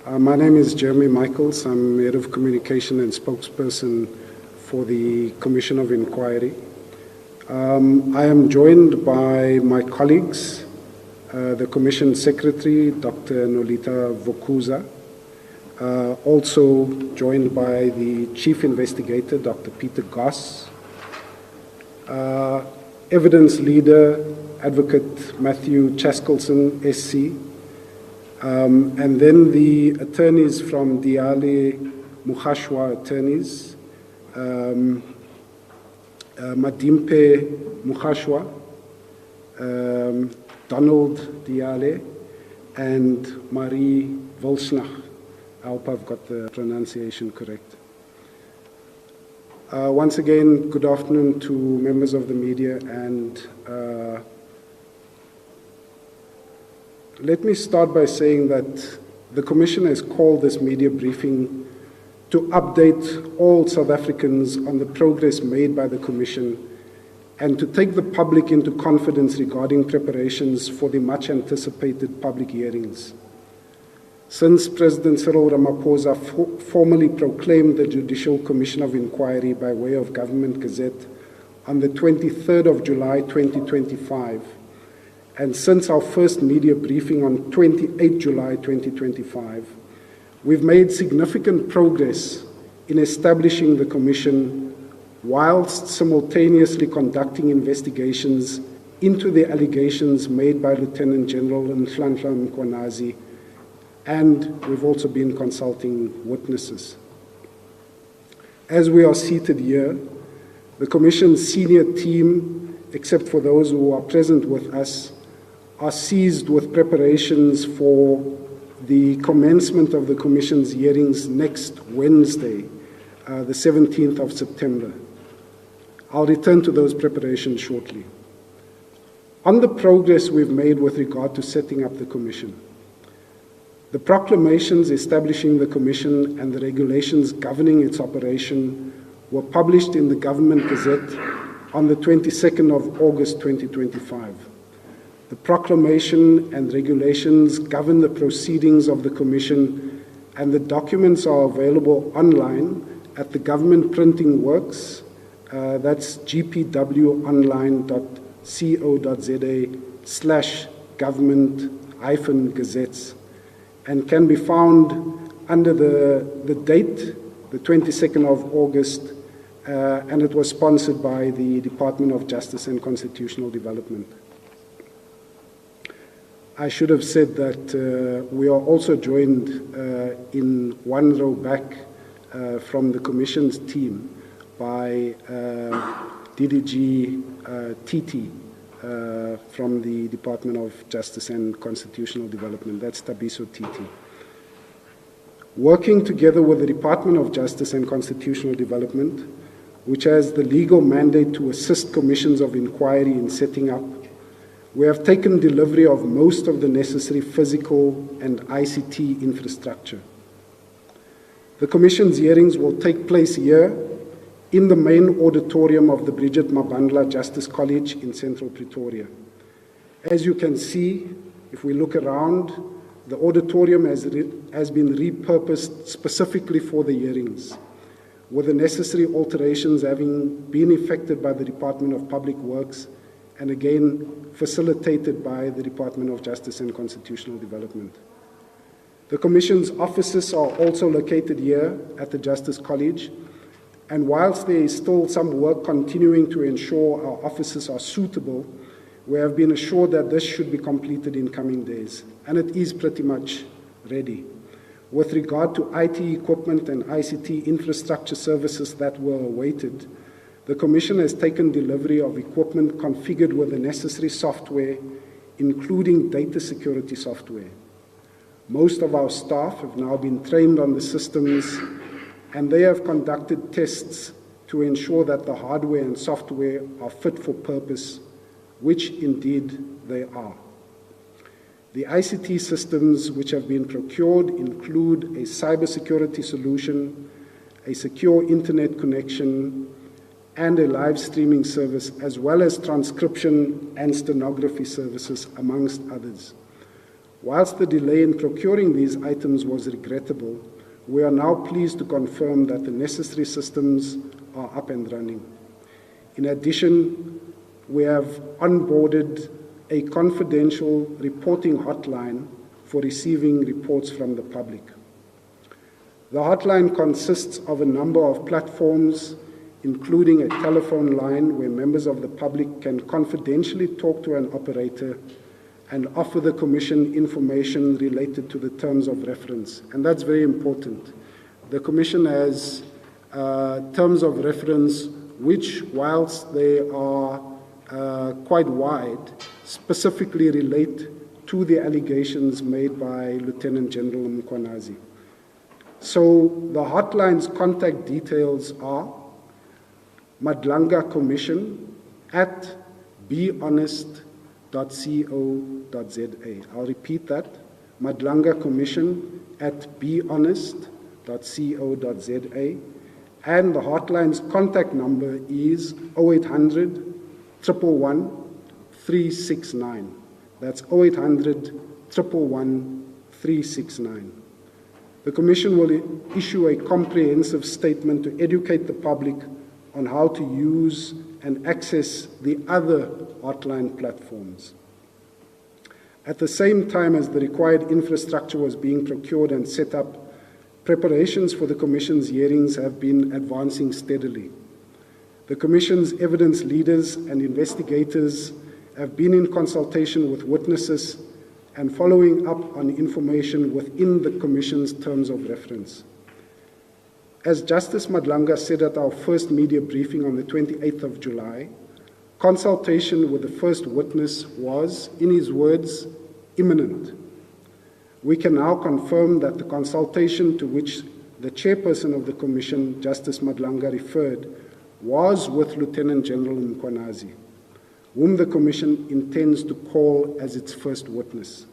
My name is Jeremy Michaels. I'm Head of Communication and Spokesperson for the Commission of Inquiry. I am joined by my colleagues, the Commission Secretary, Dr. Nolita Vokuza, also joined by the Chief Investigator, Dr. Peter Goss, Evidence Leader, Advocate Matthew Chaskelson, SC, and then the attorneys from Diale Mukhashwa attorneys, Madimpe Mukhashwa, Donald Diale, and Marie Volsnach. I hope I've got the pronunciation correct. Once again, good afternoon to members of the media, and let me start by saying that the Commission has called this media briefing to update all South Africans on the progress made by the Commission and to take the public into confidence regarding preparations for the much-anticipated public hearings. Since President Cyril Ramaphosa formally proclaimed the Judicial Commission of Inquiry by way of Government Gazette on the 23rd of July 2025, and since our first media briefing on 28 July 2025, we've made significant progress in establishing the Commission whilst simultaneously conducting investigations into the allegations made by Lieutenant General Nhlanhla Mkhwanazi, and we've also been consulting witnesses. As we are seated here, the Commission's senior team, except for those who are present with us, are seized with preparations for the commencement of the Commission's hearings next Wednesday, the 17th of September. I'll return to those preparations shortly. On the progress we've made with regard to setting up the Commission, the proclamations establishing the Commission and the regulations governing its operation were published in the Government Gazette on the 22nd of August 2025. The proclamation and regulations govern the proceedings of the Commission, and the documents are available online at the Government Printing Works, that's gpw.online.co.za/government-gazettes, and can be found under the date, the 22nd of August, and it was sponsored by the Department of Justice and Constitutional Development. I should have said that we are also joined in one row back from the Commission's team by DDG Titi from the Department of Justice and Constitutional Development. That's Tabiso Titi. Working together with the Department of Justice and Constitutional Development, which has the legal mandate to assist commissions of inquiry in setting up, we have taken delivery of most of the necessary physical and ICT infrastructure. The Commission's hearings will take place here in the main auditorium of the Bridget Mabandla Justice College in central Pretoria. As you can see, if we look around, the auditorium has been repurposed specifically for the hearings, with the necessary alterations having been effected by the Department of Public Works and again facilitated by the Department of Justice and Constitutional Development. The Commission's offices are also located here at the Justice College, and whilst there is still some work continuing to ensure our offices are suitable, we have been assured that this should be completed in coming days, and it is pretty much ready. With regard to IT equipment and ICT infrastructure services that were awaited, the Commission has taken delivery of equipment configured with the necessary software, including data security software. Most of our staff have now been trained on the systems, and they have conducted tests to ensure that the hardware and software are fit for purpose, which indeed they are. The ICT systems which have been procured include a cybersecurity solution, a secure internet connection, and a live streaming service, as well as transcription and stenography services, amongst others. Whilst the delay in procuring these items was regrettable, we are now pleased to confirm that the necessary systems are up and running. In addition, we have onboarded a confidential reporting hotline for receiving reports from the public. The hotline consists of a number of platforms, including a telephone line where members of the public can confidentially talk to an operator and offer the Commission information related to the terms of reference. And that's very important. The Commission has terms of reference which, whilst they are quite wide, specifically relate to the allegations made by Lieutenant General Mkhwanazi. So the hotline's contact details are Madlanga Commission at behonest.co.za. I'll repeat that, Madlanga Commission at behonest.co.za. And the hotline's contact number is 0800 111 369. That's 0800 111 369. The Commission will issue a comprehensive statement to educate the public on how to use and access the other hotline platforms. At the same time as the required infrastructure was being procured and set up, preparations for the Commission's hearings have been advancing steadily. The Commission's evidence leaders and investigators have been in consultation with witnesses and following up on information within the Commission's terms of reference. As Justice Madlanga said at our first media briefing on the 28th of July, consultation with the first witness was, in his words, imminent. We can now confirm that the consultation to which the chairperson of the Commission, Justice Madlanga, referred was with Lieutenant General Mkhwanazi, whom the Commission intends to call as its first witness.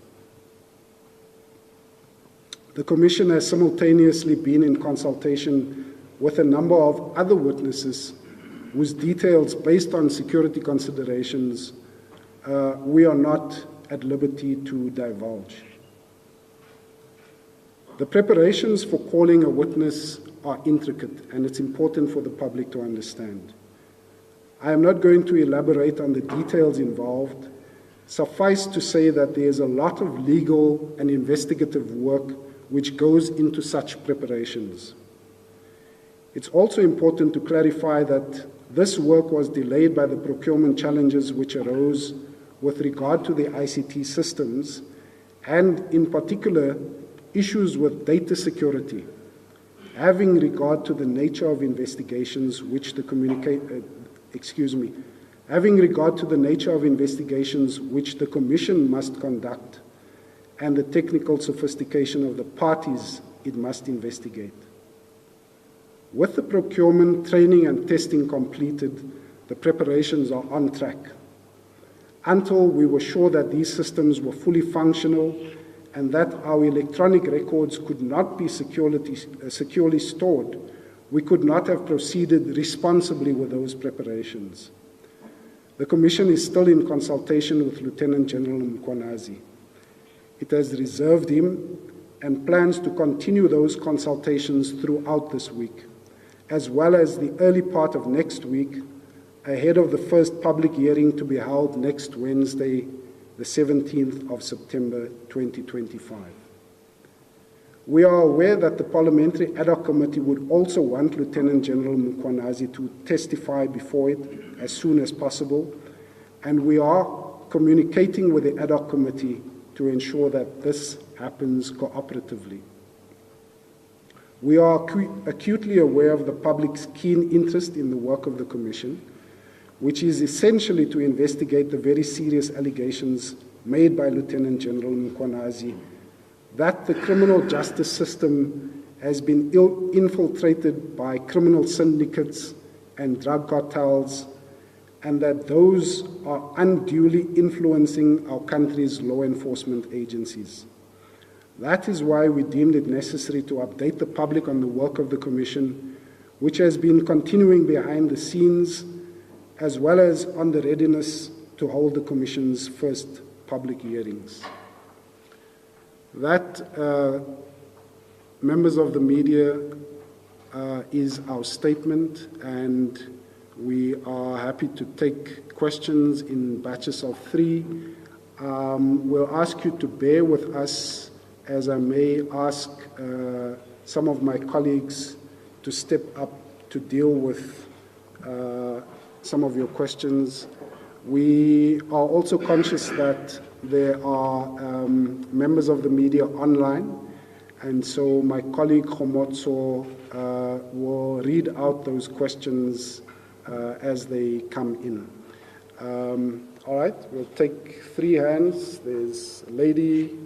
The Commission has simultaneously been in consultation with a number of other witnesses whose details, based on security considerations, we are not at liberty to divulge. The preparations for calling a witness are intricate, and it's important for the public to understand. I am not going to elaborate on the details involved. Suffice to say that there is a lot of legal and investigative work which goes into such preparations. It's also important to clarify that this work was delayed by the procurement challenges which arose with regard to the ICT systems, and in particular, issues with data security, having regard to the nature of investigations which the Commission must conduct and the technical sophistication of the parties it must investigate. With the procurement, training and testing completed, the preparations are on track. Until we were sure that these systems were fully functional and that our electronic records could not be securely stored, we could not have proceeded responsibly with those preparations. The Commission is still in consultation with Lieutenant General Mkhwanazi. It has reserved him and plans to continue those consultations throughout this week, as well as the early part of next week, ahead of the first public hearing to be held next Wednesday, the 17th of September 2025. We are aware that the Parliamentary Ad hoc Committee would also want Lieutenant General Mkhwanazi to testify before it as soon as possible, and we are communicating with the Ad hoc Committee to ensure that this happens cooperatively. We are acutely aware of the public's keen interest in the work of the Commission, which is essentially to investigate the very serious allegations made by Lieutenant General Mkhwanazi that the criminal justice system has been infiltrated by criminal syndicates and drug cartels, and that those are unduly influencing our country's law enforcement agencies. That is why we deemed it necessary to update the public on the work of the Commission, which has been continuing behind the scenes, as well as on the readiness to hold the Commission's first public hearings. That, members of the media, is our statement, and we are happy to take questions in batches of 3. We'll ask you to bear with us as I may ask some of my colleagues to step up to deal with some of your questions. We are also conscious that there are members of the media online, and so my colleague Khomotso will read out those questions as they come in. All right, we'll take 3 hands. There's a lady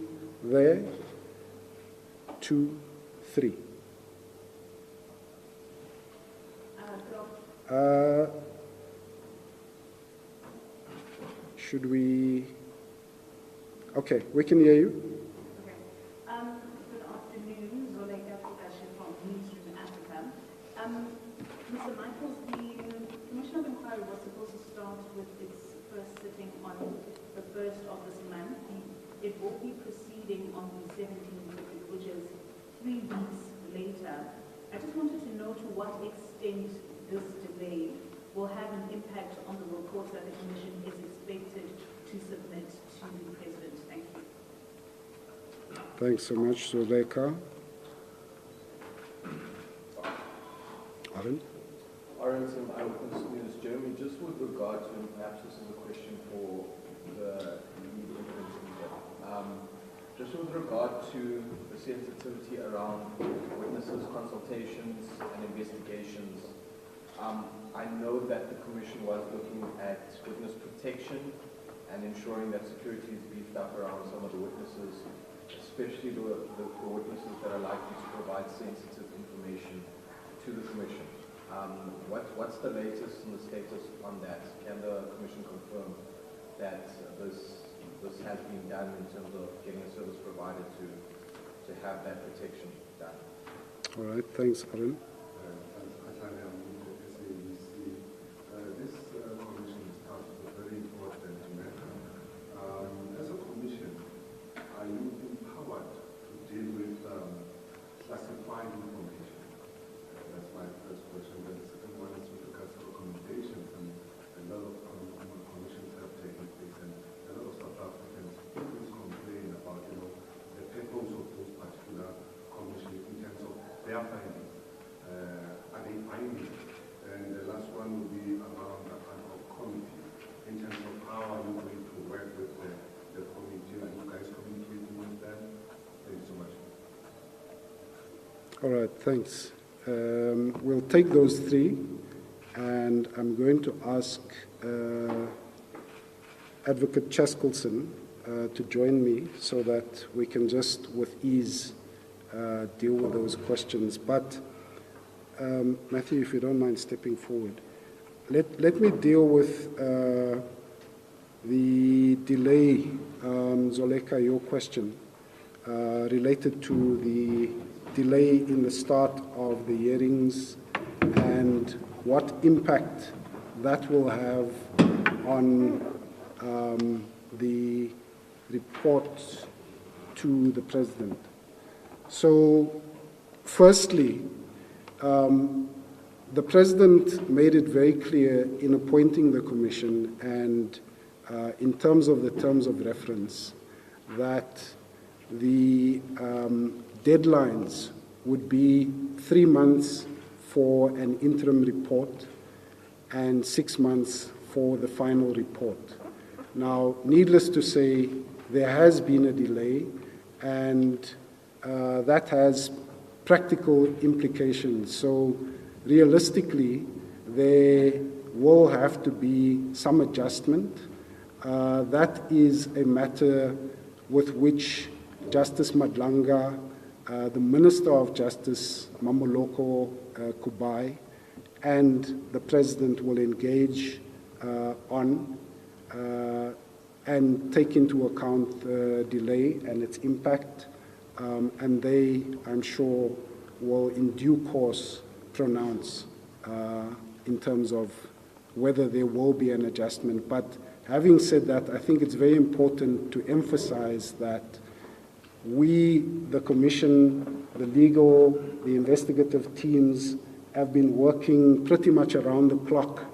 there. 2, 3. Should we? Okay, we can hear you. Okay. Good afternoon, Zoleka from Newsroom Africa. Mr. Michaels, the Commission of Inquiry was supposed to start with its first sitting on the 1st of this month. It will be proceeding on the 17th, which is 3 weeks later. I just wanted to know to what extent this delay will have an impact on the report that the Commission is expected to submit to the President. Thank you. Thanks so much, Zoleka. Aaron? Arlington Eyewitness News. Jeremy, just with regard to, and perhaps this is a question for the lead evidence leader, just with regard to the sensitivity around witnesses, consultations, and investigations, I know that the Commission was looking at witness protection and ensuring that security is beefed up around some of the witnesses, especially the witnesses that are likely to provide sensitive information to the Commission. What's the latest and the status on that? Can the Commission confirm that this has been done in terms of getting a service provider to have that protection done? All right, thanks, Aaron. This commission is part of a very important matter. As a commission, are you empowered to deal with classified information? That's my first question. The second one is with regards to recommendations, and a lot of commissions have taken place, and a lot of South Africans always complain about, the purpose of those particular commissions in terms of their findings. Are they finding? And the last one will be around the ad hoc committee. In terms of how are you going to work with the committee? Are you guys communicating with them? Thank you so much. All right, thanks. We'll take those 3, and I'm going to ask Advocate Chaskelson to join me so that we can just with ease deal with those questions. But Matthew, if you don't mind stepping forward, let me deal with the delay, Zoleka, your question related to the delay in the start of the hearings and what impact that will have on the report to the President. So, firstly, the President made it very clear in appointing the Commission and in terms of the terms of reference that the deadlines would be 3 months for an interim report and 6 months for the final report. Now, needless to say, there has been a delay, and that has practical implications. So, realistically, there will have to be some adjustment. That is a matter with which Justice Madlanga, the Minister of Justice, Mamoloko Kubai, and the President will engage on and take into account the delay and its impact. And they, I'm sure, will in due course pronounce in terms of whether there will be an adjustment. But having said that, I think it's very important to emphasize that we, the Commission, the legal, the investigative teams, have been working pretty much around the clock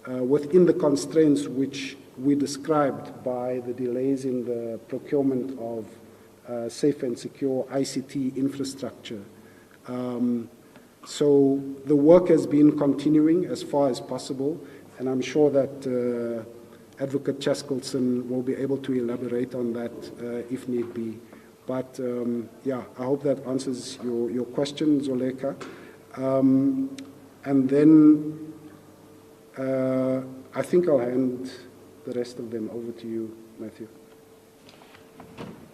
within the constraints which we described by the delays in the procurement of safe and secure ICT infrastructure. So the work has been continuing as far as possible, and I'm sure that Advocate Chaskelson will be able to elaborate on that if need be. But yeah, I hope that answers your question, Zoleka. And then I think I'll hand the rest of them over to you, Matthew.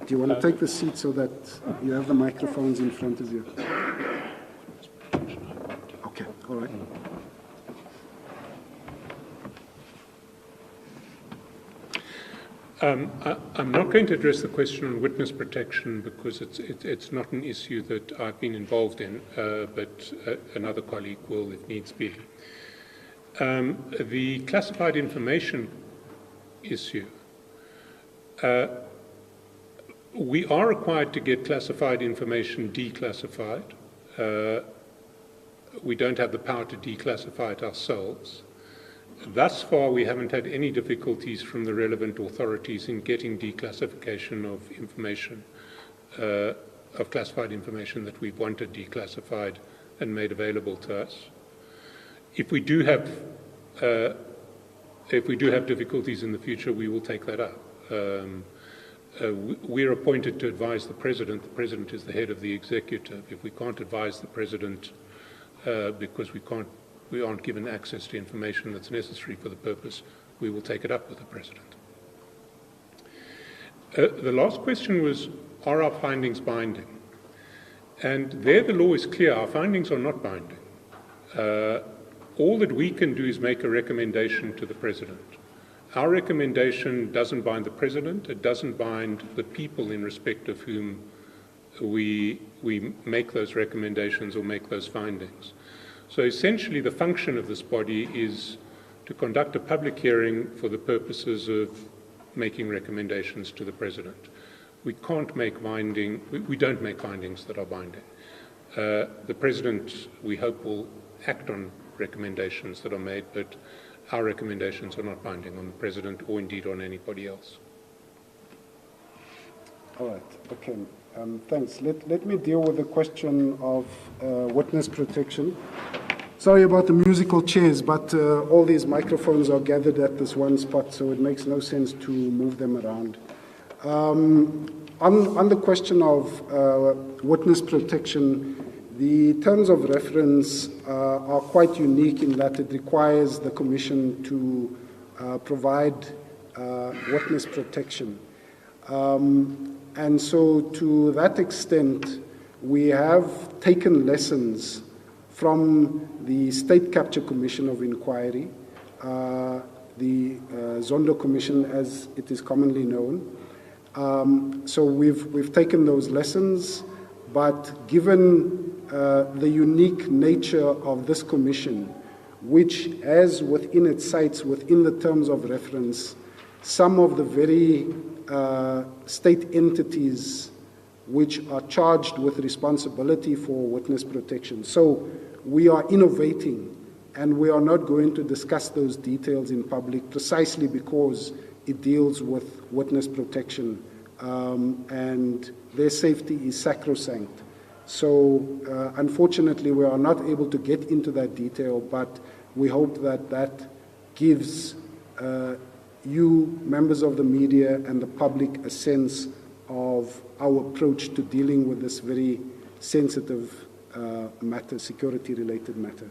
Do you want to take the seat so that you have the microphones in front of you? Okay, all right. I'm not going to address the question on witness protection because it's not an issue that I've been involved in, but another colleague will if needs be. The classified information issue. We are required to get classified information declassified. We don't have the power to declassify it ourselves. Thus far, we haven't had any difficulties from the relevant authorities in getting declassification of information, of classified information that we've wanted declassified and made available to us. If we do have difficulties in the future, we will take that up. We're appointed to advise the President. The President is the head of the executive. If we can't advise the President because we aren't given access to information that's necessary for the purpose, we will take it up with the President. The last question was, are our findings binding? And there the law is clear, our findings are not binding. All that we can do is make a recommendation to the President. Our recommendation doesn't bind the President, it doesn't bind the people in respect of whom we make those recommendations or make those findings. So essentially the function of this body is to conduct a public hearing for the purposes of making recommendations to the President. We can't make we don't make findings that are binding. The President, we hope, will act on recommendations that are made, but our recommendations are not binding on the President or indeed on anybody else. All right, okay, thanks. Let me deal with the question of witness protection. Sorry about the musical chairs, but all these microphones are gathered at this one spot, so it makes no sense to move them around. On the question of witness protection, the terms of reference are quite unique in that it requires the Commission to provide witness protection. And so to that extent, we have taken lessons from the State Capture Commission of Inquiry, the Zondo Commission as it is commonly known. So we've taken those lessons, but given the unique nature of this commission, which has within its sights, within the terms of reference, some of the very state entities which are charged with responsibility for witness protection. So we are innovating, and we are not going to discuss those details in public precisely because it deals with witness protection, and their safety is sacrosanct. So unfortunately, we are not able to get into that detail, but we hope that that gives you, members of the media, and the public a sense of our approach to dealing with this very sensitive matter, security-related matter.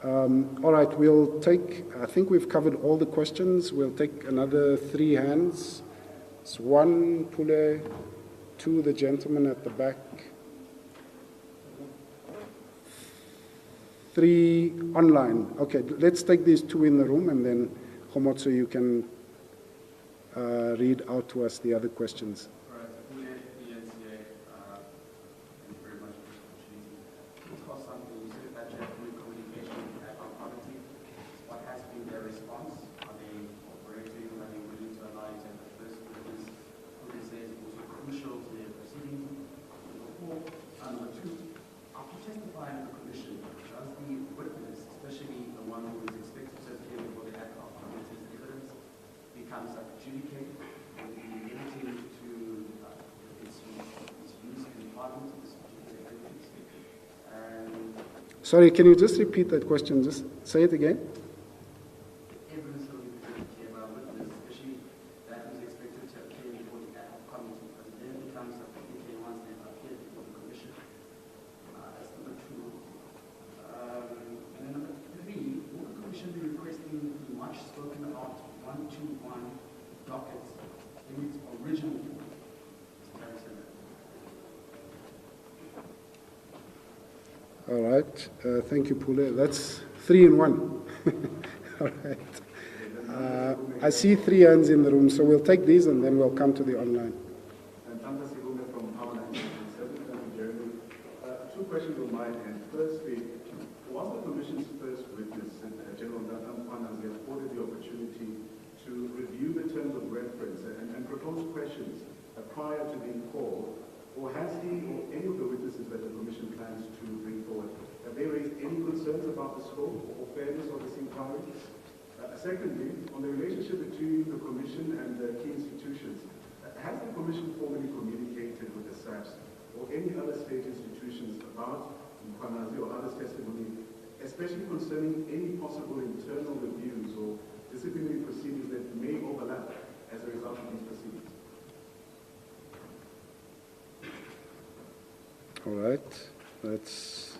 All right, we'll take, I think we've covered all the questions. We'll take another 3 hands. It's 1, Pule, 2, the gentleman at the back, 3 online. Okay, let's take these 2 in the room, and then Homotso, you can read out to us the other questions. Crucial to their proceedings. testify in the commission, does the witness, especially the one who is expected to appear before the ad hoc committee's evidence, become subjudicated and be limited to its use in Parliament, its evidence? And Sorry, can you just repeat that question? Just say it again. evidence will be presented here by a witness, especially that who is expected to appear before the ad hoc committee, because it then becomes subjudicated once they've appeared before the commission. That's number two. And then number three, will the commission be requesting the much spoken about 121 dockets in its original form? Mr. Harrison. All right. Thank you, Pule. That's 3 in 1. All right. I see 3 hands in the room, so we'll take these and then we'll come to the online. Jeremy. 2 questions on my end. Firstly, was the Commission's first witness, General Madlanga, afforded the opportunity to review the terms of reference and propose questions prior to being called, or has he or any of the witnesses that the Commission plans to bring forward, have they raised any concerns about the scope or fairness of this inquiry? Secondly, on the relationship between the Commission and the key institutions, has the Commission formally communicated with the SAPS or any other state institutions about Mkhwanazi or others' testimony, especially concerning any possible internal reviews or disciplinary proceedings that may overlap as a result of these proceedings? All right. That's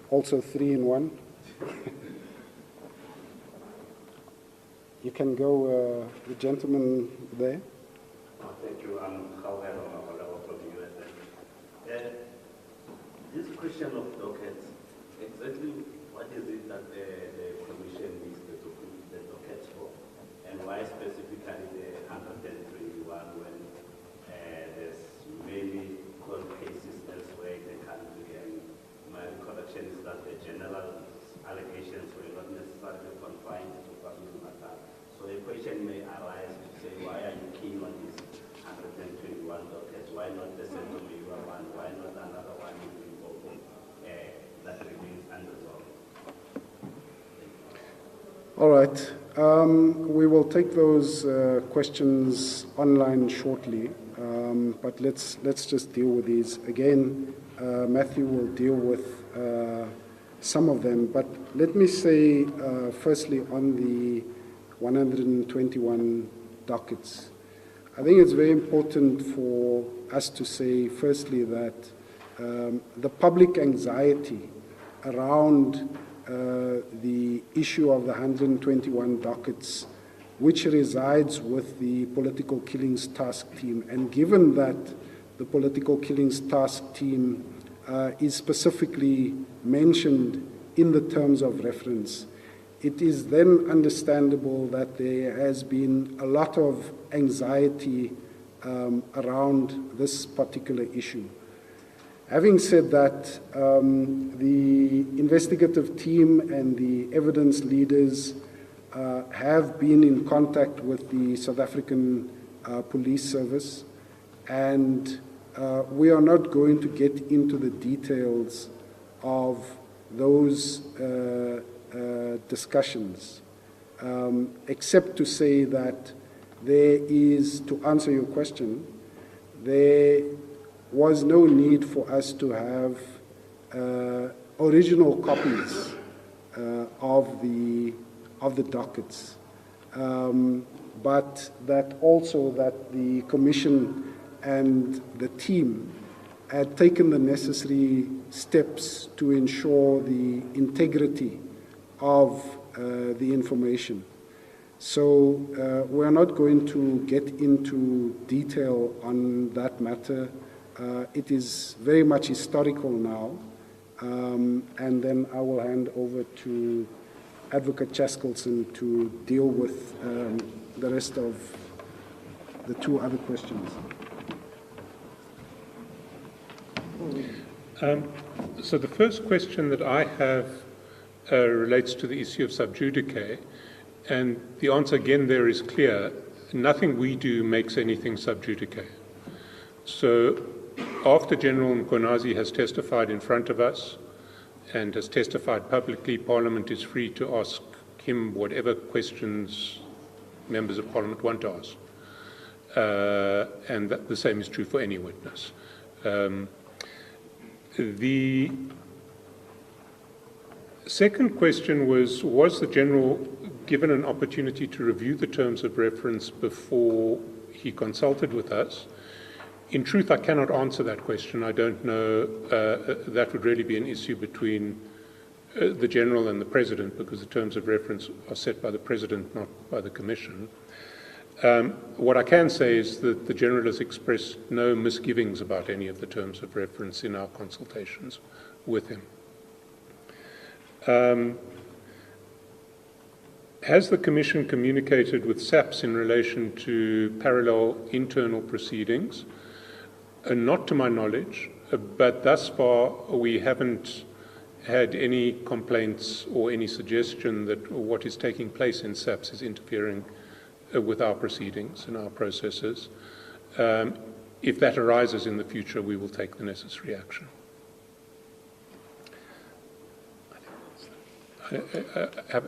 also 3 in 1. You can go, the gentleman there. Thank you. I'm Khawero from the USA. This question of dockets, exactly what is it that the Commission needs the dockets for? And why specifically the 121 when there's many court cases elsewhere in the country? And my recollection is that the general allegations were not necessarily confined to KwaZulu-Natal. So a question may arise to say, why are you keen on this 121 dockets? Why not the Central Labour one? Why not another one in Limpopo that remains unresolved? All right. We will take those questions online shortly, but let's just deal with these. Again, Matthew will deal with some of them, but let me say firstly on the 121 dockets. I think it's very important for us to say firstly that the public anxiety around the issue of the 121 dockets, which resides with the Political Killings Task Team, and given that the Political Killings Task Team is specifically mentioned in the terms of reference, it is then understandable that there has been a lot of anxiety around this particular issue. Having said that, the investigative team and the evidence leaders have been in contact with the South African Police Service, and we are not going to get into the details of those discussions, except to say that there is, to answer your question, there was no need for us to have original copies of the dockets, but that also that the Commission and the team had taken the necessary steps to ensure the integrity of the information. So we're not going to get into detail on that matter. It is very much historical now, and then I will hand over to Advocate Chaskelson to deal with the rest of the 2 other questions. So the first question that I have relates to the issue of sub judice, and the answer again there is clear. Nothing we do makes anything sub judice. So after General Mkonazi has testified in front of us and has testified publicly, Parliament is free to ask him whatever questions members of Parliament want to ask. And the same is true for any witness. The second question was the General given an opportunity to review the terms of reference before he consulted with us? In truth, I cannot answer that question. I don't know. That would really be an issue between the General and the President, because the terms of reference are set by the President, not by the Commission. What I can say is that the General has expressed no misgivings about any of the terms of reference in our consultations with him. Has the Commission communicated with SAPS in relation to parallel internal proceedings? Not to my knowledge, but thus far we haven't had any complaints or any suggestion that what is taking place in SAPS is interfering with our proceedings and our processes. If that arises in the future, we will take the necessary action.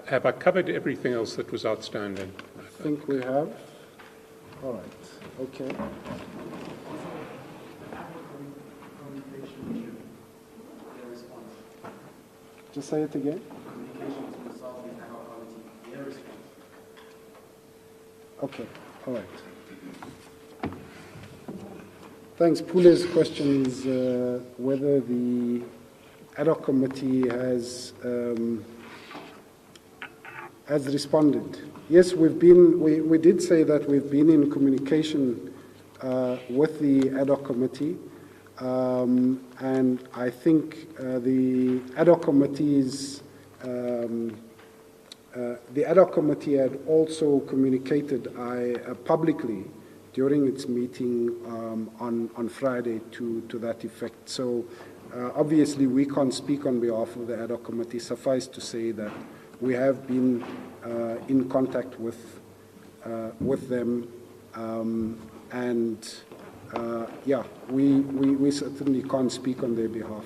Have I covered everything else that was outstanding? I think we have. All right. Okay. Just say it again. Okay. All right. Thanks. Pule's question is whether the ad hoc committee has responded. Yes, we did say that we've been in communication with the ad hoc committee, and I think the ad hoc committees, the ad hoc committee had also communicated publicly during its meeting on Friday to that effect. So obviously we can't speak on behalf of the ad hoc committee. Suffice to say that we have been in contact with them, and yeah, we certainly can't speak on their behalf.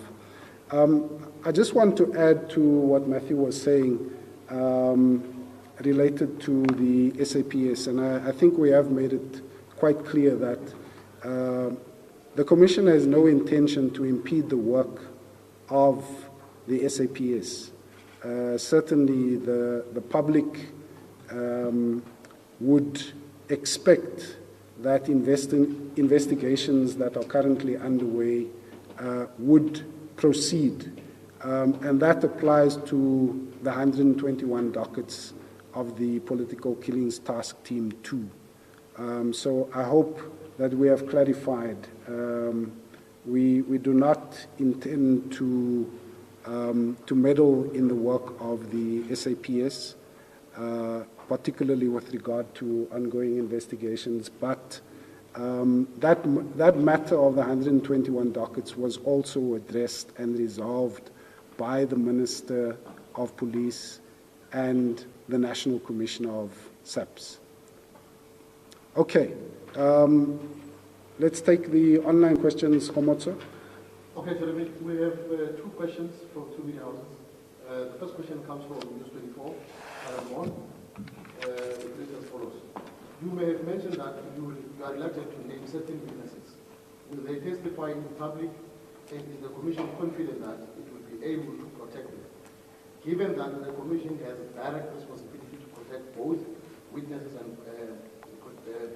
I just want to add to what Matthew was saying related to the SAPS, and I think we have made it quite clear that the Commission has no intention to impede the work of the SAPS. Certainly the public would expect that investigations that are currently underway would proceed, and that applies to the 121 dockets of the Political Killings Task Team 2. So I hope that we have clarified. We do not intend to meddle in the work of the SAPS, particularly with regard to ongoing investigations, but that matter of the 121 dockets was also addressed and resolved by the Minister of Police and the National Commissioner of SAPS. Okay, let's take the online questions, Homotso. Okay, Jeremy, we have two questions from two media houses. The first question comes from News 24, it reads as follows. You may have mentioned that you are elected to name certain witnesses. Will they testify in public, and is the Commission confident that it will be able to protect them? Given that the Commission has a direct responsibility to protect both witnesses and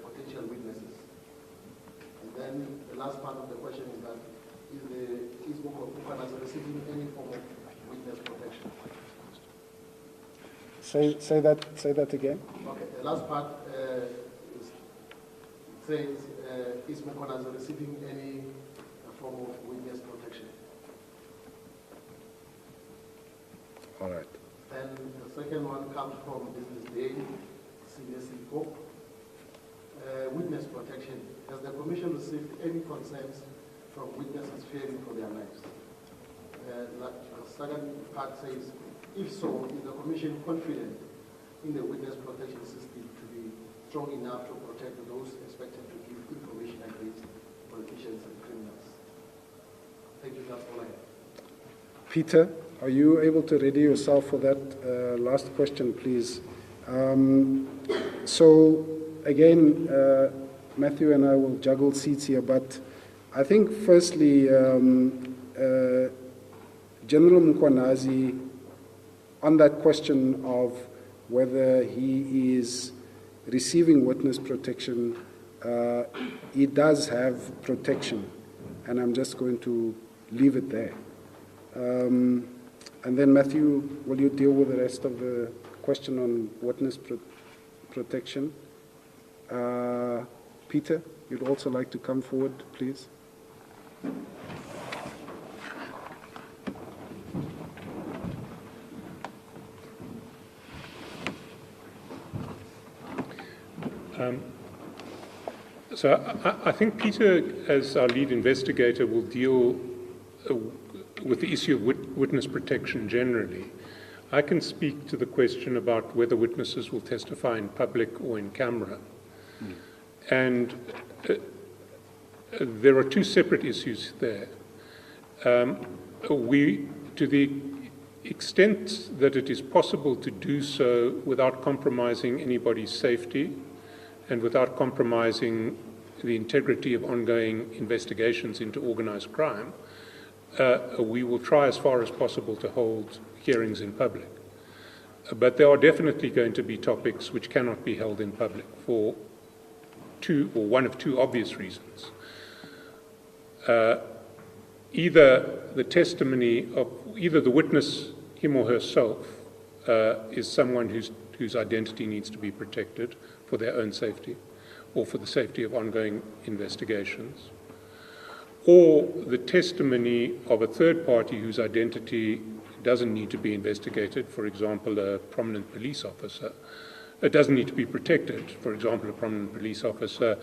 potential witnesses. And then the last part of the question is that is Mkonazi receiving any form of witness protection? Say that again. Okay, the last part says, is Mkonazi receiving any form of witness protection? All right. Then the second one comes from Business Day, Senior CFO. Witness protection. Has the Commission received any concerns from witnesses fearing for their lives? The second part says, if so, is the Commission confident in the witness protection system to be strong enough to protect those expected to give information against politicians and criminals? Thank you, that's all I have. Peter, are you able to ready yourself for that last question, please? So, again, Matthew and I will juggle seats here, but I think firstly, General Mkwanazi, on that question of whether he is receiving witness protection, he does have protection, and I'm just going to leave it there. And then, Matthew, will you deal with the rest of the question on witness protection? Peter, you'd also like to come forward, please? So I think Peter, as our lead investigator, will deal with the issue of witness protection generally. I can speak to the question about whether witnesses will testify in public or in camera. And there are two separate issues there. To the extent that it is possible to do so without compromising anybody's safety and without compromising the integrity of ongoing investigations into organized crime, we will try as far as possible to hold hearings in public. But there are definitely going to be topics which cannot be held in public for one of two obvious reasons. Either the testimony of either the witness, him or herself, is someone whose identity needs to be protected for their own safety or for the safety of ongoing investigations, or the testimony of a third party whose identity doesn't need to be investigated, for example, a prominent police officer. It doesn't need to be protected, for example, a prominent police officer.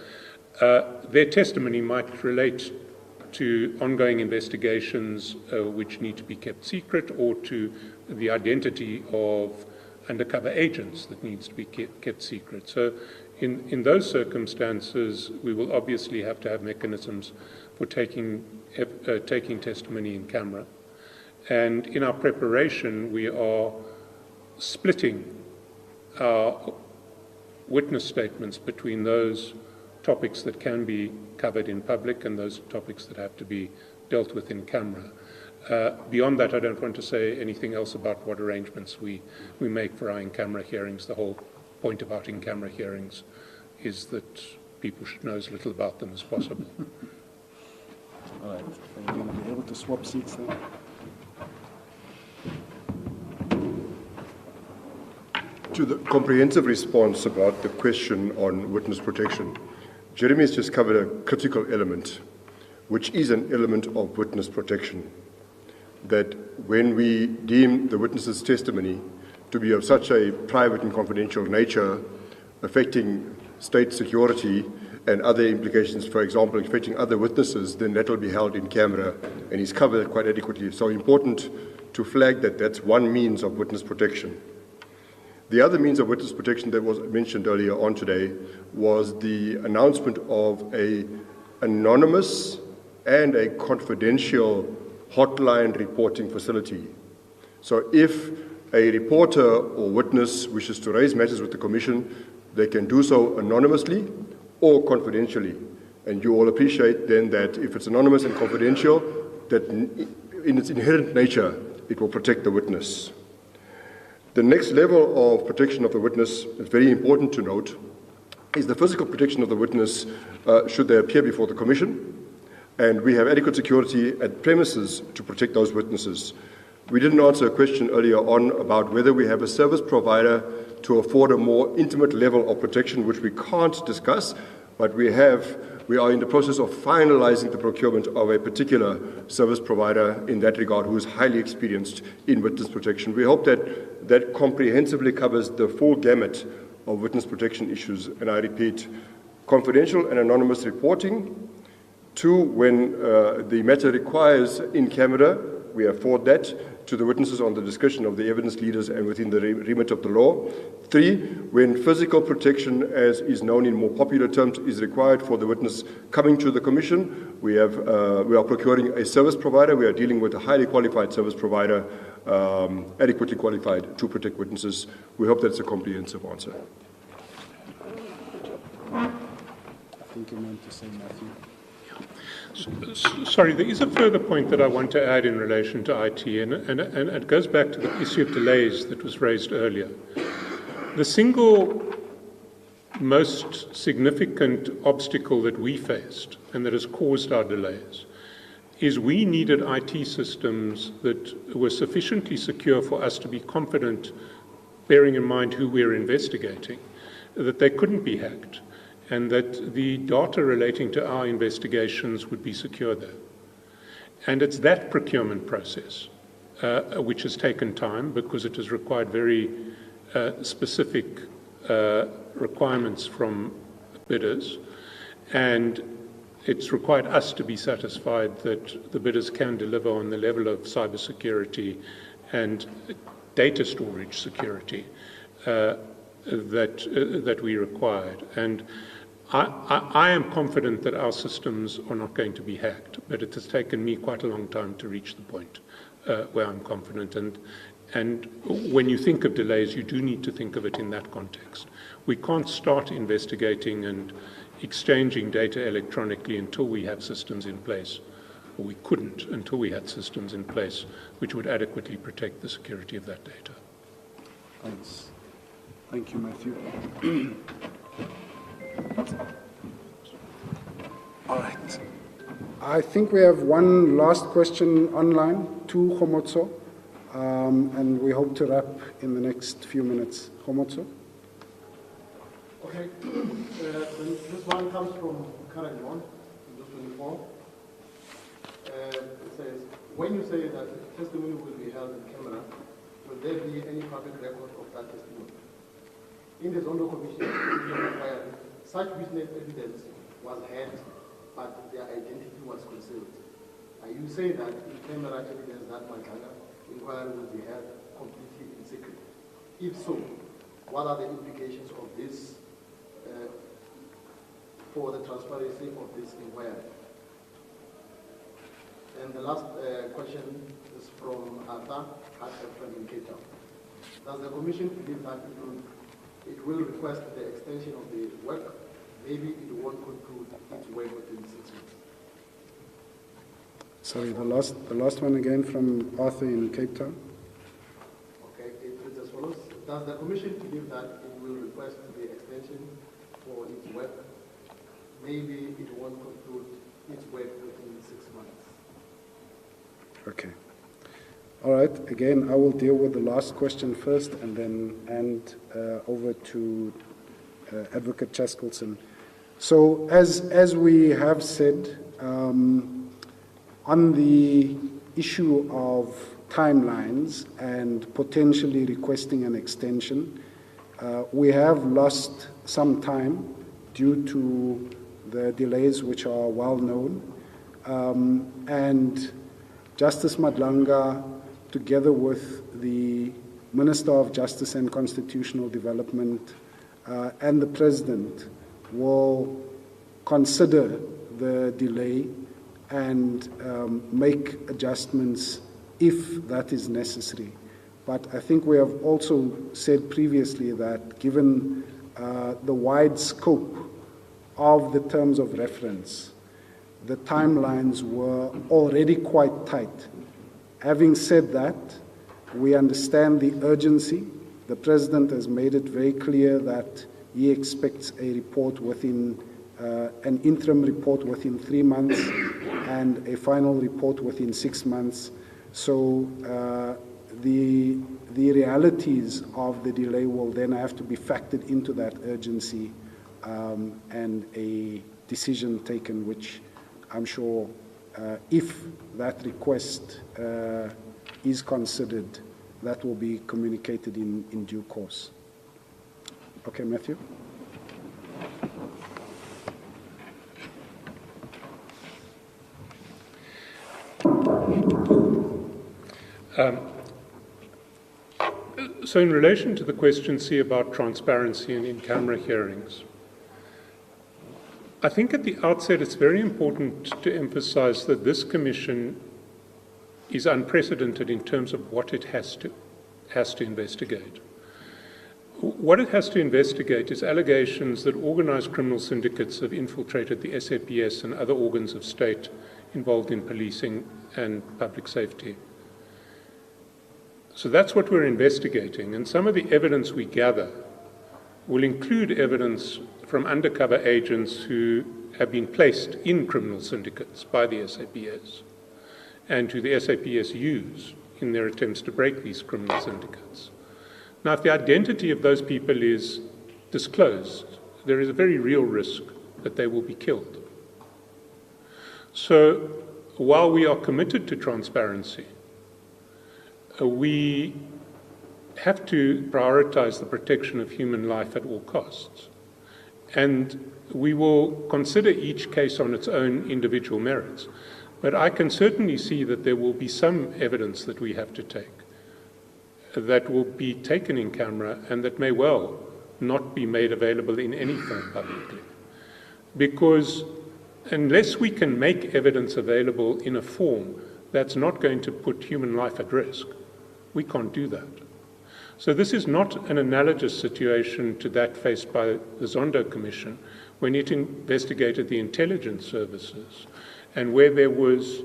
Their testimony might relate to ongoing investigations which need to be kept secret, or to the identity of undercover agents that needs to be kept secret. So in those circumstances, we will obviously have to have mechanisms for taking testimony in camera. And in our preparation, we are splitting our witness statements between those topics that can be covered in public and those topics that have to be dealt with in camera. Beyond that, I don't want to say anything else about what arrangements we make for our in-camera hearings. The whole point about in-camera hearings is that people should know as little about them as possible. All right. Are you going to be able to swap seats then? To the comprehensive response about the question on witness protection, Jeremy has just covered a critical element, which is an element of witness protection. That when we deem the witness's testimony to be of such a private and confidential nature, affecting state security and other implications, for example, affecting other witnesses, then that will be held in camera, and he's covered it quite adequately. So important to flag that that's one means of witness protection. The other means of witness protection that was mentioned earlier on today was the announcement of an anonymous and a confidential hotline reporting facility. So if a reporter or witness wishes to raise matters with the Commission, they can do so anonymously or confidentially. And you all appreciate then that if it's anonymous and confidential, that in its inherent nature, it will protect the witness. The next level of protection of the witness, is very important to note, is the physical protection of the witness should they appear before the Commission, and we have adequate security at premises to protect those witnesses. We didn't answer a question earlier on about whether we have a service provider to afford a more intimate level of protection, which we can't discuss, but we are in the process of finalizing the procurement of a particular service provider in that regard who is highly experienced in witness protection. We hope that that comprehensively covers the full gamut of witness protection issues, and I repeat, confidential and anonymous reporting. 2, when the matter requires in camera, we afford that. to the witnesses on the discussion of the evidence leaders and within the remit of the law. 3, when physical protection, as is known in more popular terms, is required for the witness coming to the commission, we are procuring a service provider. We are dealing with a highly qualified service provider, adequately qualified to protect witnesses. We hope that's a comprehensive answer. I think you meant to say Matthew. Sorry, there is a further point that I want to add in relation to IT, and it goes back to the issue of delays that was raised earlier. The single most significant obstacle that we faced and that has caused our delays is we needed IT systems that were sufficiently secure for us to be confident, bearing in mind who we're investigating, that they couldn't be hacked, and that the data relating to our investigations would be secure there. And it's that procurement process which has taken time because it has required very specific requirements from bidders, and it's required us to be satisfied that the bidders can deliver on the level of cybersecurity and data storage security that we required. And I am confident that our systems are not going to be hacked, but it has taken me quite a long time to reach the point where I'm confident. And when you think of delays, you do need to think of it in that context. We can't start investigating and exchanging data electronically until we have systems in place, or we couldn't until we had systems in place which would adequately protect the security of that data. Thanks. Thank you, Matthew. All right. I think we have one last question online to Khomotso, and we hope to wrap in the next few minutes. Khomotso? Okay. This one comes from Karen Yon, 24. It says, when you say that testimony will be held in camera, will there be any public record of that testimony? In the Zondo Commission inquiry, such witness evidence was had, but their identity was concealed. Are you saying that in camera evidence that Madlanga inquiry will be held completely in secret? If so, what are the implications of this for the transparency of this inquiry? And the last question is from Arthur in Cape Town. Does the Commission believe that it will request the extension of the work? Maybe it won't conclude its work within 6 months. Sorry, the last one again from Arthur in Cape Town. Okay, it reads as follows. Does the Commission believe that it will request the extension for its work? Maybe it won't conclude its work within 6 months. Okay. All right. Again, I will deal with the last question first and then hand over to Advocate Chaskelson. So as we have said, on the issue of timelines and potentially requesting an extension, we have lost some time due to the delays which are well known. And Justice Madlanga, together with the Minister of Justice and Constitutional Development and the President, will consider the delay and make adjustments if that is necessary. But I think we have also said previously that given the wide scope of the terms of reference, the timelines were already quite tight. Having said that, we understand the urgency. The President has made it very clear that he expects a report within, an interim report within 3 months and a final report within 6 months. So the realities of the delay will then have to be factored into that urgency and a decision taken, which I'm sure if that request is considered, that will be communicated in due course. Okay, Matthew? So in relation to the question C about transparency and in-camera hearings, I think at the outset it's very important to emphasize that this commission is unprecedented in terms of what it has to investigate. What it has to investigate is allegations that organized criminal syndicates have infiltrated the SAPS and other organs of state involved in policing and public safety. So that's what we're investigating, and some of the evidence we gather will include evidence from undercover agents who have been placed in criminal syndicates by the SAPS and who the SAPS use in their attempts to break these criminal syndicates. Now, if the identity of those people is disclosed, there is a very real risk that they will be killed. So, while we are committed to transparency, we have to prioritize the protection of human life at all costs. And we will consider each case on its own individual merits. But I can certainly see that there will be some evidence that we have to take that will be taken in camera and that may well not be made available in any form publicly. Because unless we can make evidence available in a form that's not going to put human life at risk, we can't do that. So this is not an analogous situation to that faced by the Zondo Commission when it investigated the intelligence services and where there was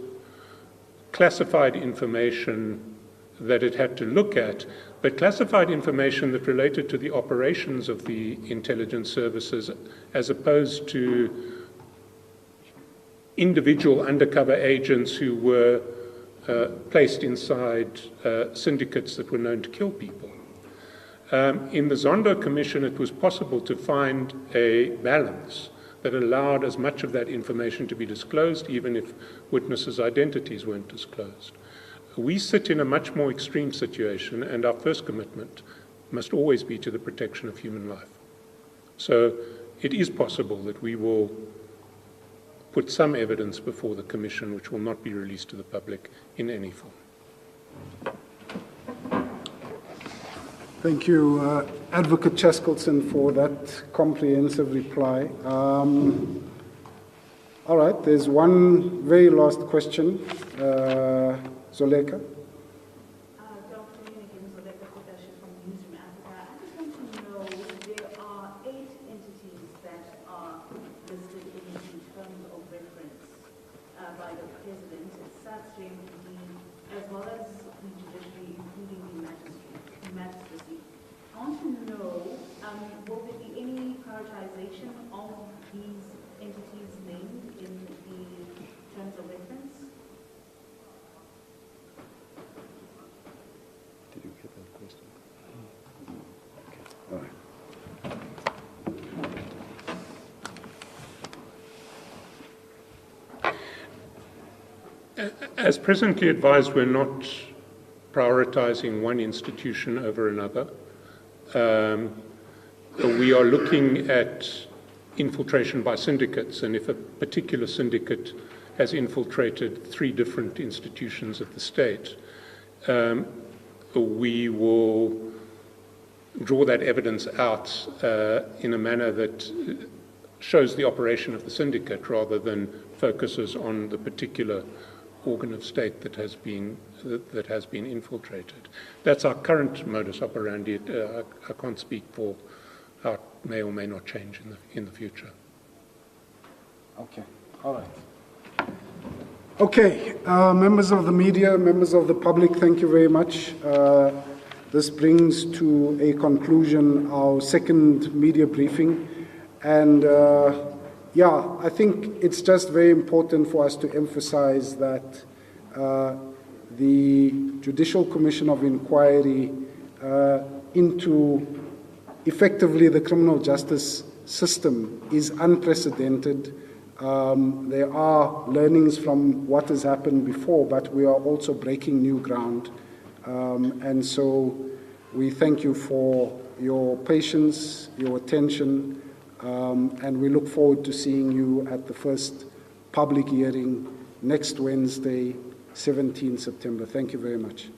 classified information that it had to look at, but classified information that related to the operations of the intelligence services as opposed to individual undercover agents who were placed inside syndicates that were known to kill people. In the Zondo Commission, it was possible to find a balance that allowed as much of that information to be disclosed, even if witnesses' identities weren't disclosed. We sit in a much more extreme situation, and our first commitment must always be to the protection of human life. So it is possible that we will put some evidence before the Commission which will not be released to the public in any form. Thank you, Advocate Chaskelson, for that comprehensive reply. All right, there's one very last question. Zoleka. Good afternoon again, Zoleka from Newsroom Africa. I just want to know, there are 8 entities that are listed in terms of reference by the President. It's SATS, JMPD, as well as the judiciary, including the magistracy. I want to know, will there be any prioritization of these entities named in the terms of reference? Did you get that question? Okay. All right. As presently advised, we're not prioritizing one institution over another. We are looking at infiltration by syndicates, and if a particular syndicate has infiltrated 3 different institutions of the state, we will draw that evidence out in a manner that shows the operation of the syndicate rather than focuses on the particular organ of state that has been infiltrated. That's our current modus operandi. I can't speak for how it may or may not change in the future. Okay, all right. Okay, members of the media, members of the public, thank you very much. This brings to a conclusion our second media briefing. And I think it's just very important for us to emphasize that the Judicial Commission of Inquiry into effectively the criminal justice system is unprecedented. There are learnings from what has happened before, but we are also breaking new ground. And so we thank you for your patience, your attention, and we look forward to seeing you at the first public hearing next Wednesday, 17 September. Thank you very much.